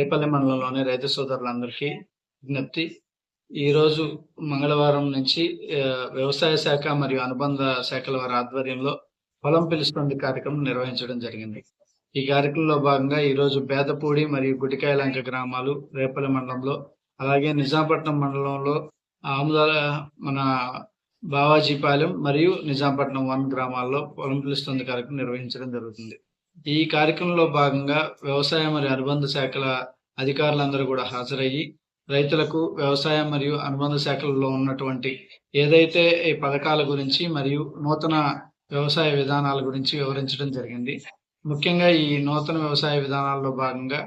రేపల్లి మండలంలోని రైతు సోదరులందరికీ విజ్ఞప్తి. ఈరోజు మంగళవారం నుంచి వ్యవసాయ శాఖ మరియు అనుబంధ శాఖల వారి ఆధ్వర్యంలో పొలం పిలుస్తుంది కార్యక్రమం నిర్వహించడం జరిగింది. ఈ కార్యక్రమంలో భాగంగా ఈరోజు బేదపూడి మరియు గుడికాయలంక గ్రామాలు రేపల్లి మండలంలో, అలాగే నిజాంపట్నం మండలంలో ఆముదాల మన బావాజీపాలెం మరియు నిజాంపట్నం 1 గ్రామాల్లో పొలం పిలుస్తుంది కార్యక్రమం నిర్వహించడం జరుగుతుంది. ఈ కార్యక్రమంలో భాగంగా వ్యవసాయ మరియు అనుబంధ శాఖల అధికారులందరూ కూడా హాజరయ్యి రైతులకు వ్యవసాయ మరియు అనుబంధ శాఖలలో ఉన్నటువంటి ఏదైతే ఈ పథకాల గురించి మరియు నూతన వ్యవసాయ విధానాల గురించి వివరించడం జరిగింది. ముఖ్యంగా ఈ నూతన వ్యవసాయ విధానాల్లో భాగంగా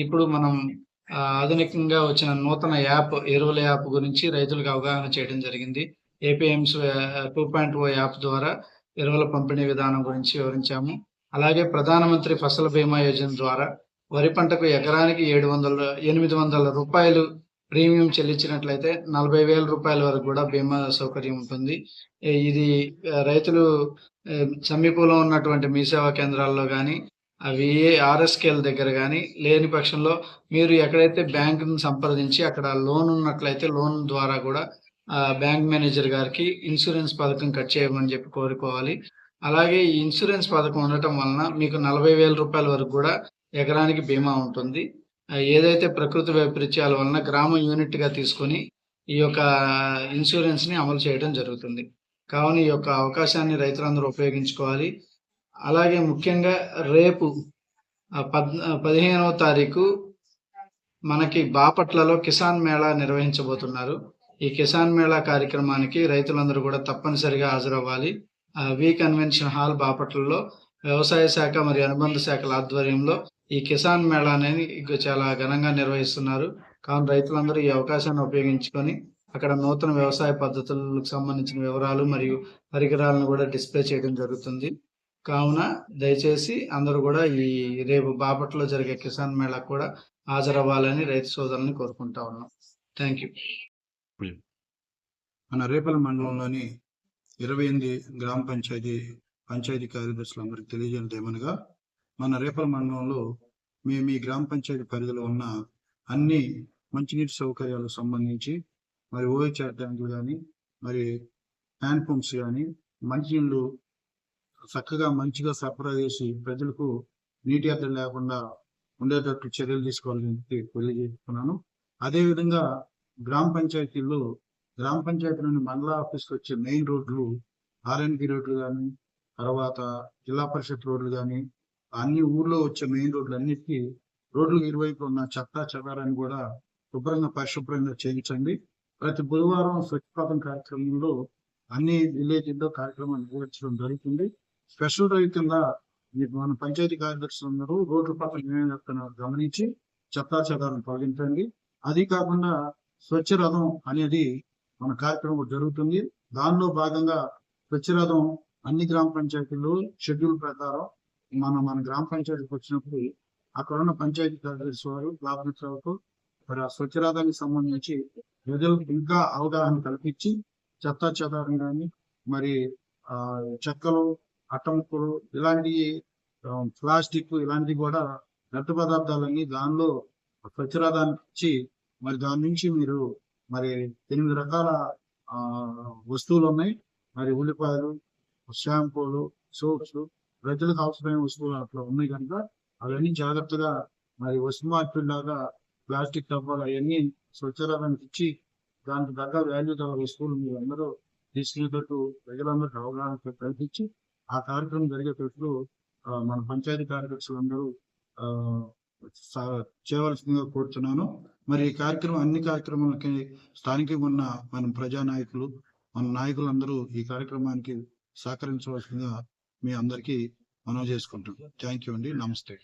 ఇప్పుడు మనం ఆధునికంగా వచ్చిన నూతన ఎరువుల యాప్ గురించి రైతులకు అవగాహన చేయడం జరిగింది. ఏపీఎంస్ 2.0 యాప్ ద్వారా ఎరువుల పంపిణీ విధానం గురించి వివరించాము. అలాగే ప్రధానమంత్రి ఫసల్ బీమా యోజన ద్వారా వరి పంటకు ఎకరానికి 800 రూపాయలు ప్రీమియం చెల్లించినట్లయితే 40,000 రూపాయల వరకు కూడా బీమా సౌకర్యం ఉంటుంది. ఇది రైతులు సమీపంలో ఉన్నటువంటి మీ సేవా కేంద్రాల్లో కానీ, అవి ఆర్ఎస్కేల దగ్గర కానీ లేని పక్షంలో మీరు ఎక్కడైతే బ్యాంకును సంప్రదించి అక్కడ లోన్ ఉన్నట్లయితే లోన్ ద్వారా కూడా బ్యాంక్ మేనేజర్ గారికి ఇన్సూరెన్స్ పథకం కట్ చేయమని చెప్పి కోరుకోవాలి. అలాగే ఈ ఇన్సూరెన్స్ పథకం ఉండటం వలన మీకు 40,000 రూపాయల వరకు కూడా ఎకరానికి బీమా ఉంటుంది. ఏదైతే ప్రకృతి వైపరీత్యాల వలన గ్రామ యూనిట్గా తీసుకొని ఈ యొక్క ఇన్సూరెన్స్ని అమలు చేయడం జరుగుతుంది. కావున ఈ యొక్క అవకాశాన్ని రైతులందరూ ఉపయోగించుకోవాలి. అలాగే ముఖ్యంగా రేపు 15వ తారీఖు మనకి బాపట్లలో కిసాన్ మేళా నిర్వహించబోతున్నారు. ఈ కిసాన్ మేళా కార్యక్రమానికి రైతులందరూ కూడా తప్పనిసరిగా హాజరవ్వాలి. వి కన్వెన్షన్ హాల్ బాపట్లలో వ్యవసాయ శాఖ మరియు అనుబంధ శాఖల ఆధ్వర్యంలో ఈ కిసాన్ మేళా అనేది చాలా ఘనంగా నిర్వహిస్తున్నారు. కావున రైతులందరూ ఈ అవకాశాన్ని ఉపయోగించుకొని అక్కడ నూతన వ్యవసాయ పద్ధతులకు సంబంధించిన వివరాలు మరియు పరికరాలను కూడా డిస్ప్లే చేయడం జరుగుతుంది. కావున దయచేసి అందరూ కూడా ఈ రేపు బాపట్లలో జరిగే కిసాన్ మేళా కూడా హాజరవ్వాలని రైతు సోదరులను కోరుకుంటా ఉన్నాం. Thank you. మన రేపల్లి మండలంలోని 28 గ్రామ పంచాయతీ కార్యదర్శులందరికీ తెలియజేయడం ఏమనగా, మన రేపల్లి మండలంలో మేము ఈ గ్రామ పంచాయతీ పరిధిలో ఉన్న అన్ని మంచినీటి సౌకర్యాలకు సంబంధించి మరి ఓహెచ్ఆర్ ట్యాంకులు కానీ, మరి హ్యాండ్ పంప్స్ కానీ, మంచినీళ్ళు చక్కగా మంచిగా సరఫరా చేసి ప్రజలకు నీటి ఎద్దడి లేకుండా ఉండేటట్టు చర్యలు తీసుకోవాలని తెలియజేస్తున్నాను. అదేవిధంగా గ్రామ పంచాయతీ నుండి మండల ఆఫీస్కి వచ్చే మెయిన్ రోడ్లు, ఆర్ఎన్బి రోడ్లు కానీ, తర్వాత జిల్లా పరిషత్ రోడ్లు కానీ, అన్ని ఊర్లో వచ్చే మెయిన్ రోడ్లు అన్నిటికీ రోడ్లకు ఇరువైపు ఉన్న చెత్త చెదారాన్ని కూడా పరిశుభ్రంగా చేయించండి. ప్రతి బుధవారం స్వచ్ఛపాతం కార్యక్రమంలో అన్ని విలేజ్ల్లో కార్యక్రమం నిర్వహించడం జరుగుతుంది. స్పెషల్ డ్రైవ్ కింద మన పంచాయతీ కార్యదర్శులందరూ రోడ్ల పక్కన ఏమేమి చెప్తున్నారో గమనించి చెత్తా చెదారం తొలగించండి. అది కాకుండా స్వచ్ఛ రథం అనేది మన కార్యక్రమం జరుగుతుంది. దానిలో భాగంగా స్వచ్ఛ రథం అన్ని గ్రామ పంచాయతీల్లో షెడ్యూల్ ప్రకారం మన గ్రామ పంచాయతీకి వచ్చినప్పుడు అక్కడ ఉన్న పంచాయతీ కార్యదర్శి వారు లాభమిత్రులకు మరి ఆ స్వచ్ఛ రథానికి సంబంధించి ప్రజలకు ఇంకా అవగాహన కల్పించి చెత్తా చెదారం కానీ, మరి చెక్కలు, అట్టముక్కలు, ఇలాంటి ప్లాస్టిక్ ఇలాంటివి కూడా వ్యర్థ పదార్థాలన్నీ దానిలో స్వచ్ఛ రథానికి ఇచ్చి మరి దాని నుంచి మీరు మరి 8 రకాల వస్తువులు ఉన్నాయి. మరి ఉల్లిపాయలు, షాంపూలు, సోప్స్, ప్రజలకు అవసరమైన వస్తువులు అట్లా ఉన్నాయి కనుక అవన్నీ జాగ్రత్తగా మరి వస్తు మార్పిడి లాగా ప్లాస్టిక్ డబ్బాలు అవన్నీ స్వచ్ఛరథానికి ఇచ్చి దానికి తగ్గ వాల్యూ గల వస్తువులు మీరు అందరూ తీసుకునేటట్టు ప్రజలందరికీ అవగాహన కల్పించి ఆ కార్యక్రమం జరిగేటట్లు మన పంచాయతీ కార్యదర్శులందరూ చేయవలసిందిగా కోరుతున్నాను. మరి ఈ కార్యక్రమం అన్ని కార్యక్రమాలకి స్థానికంగా ఉన్న మన ప్రజానాయకులు, మన నాయకులందరూ ఈ కార్యక్రమానికి సహకరించవలసిందిగా మీ అందరికీ మనవి చేసుకుంటున్నాం. థ్యాంక్ యూ అండి. నమస్తే.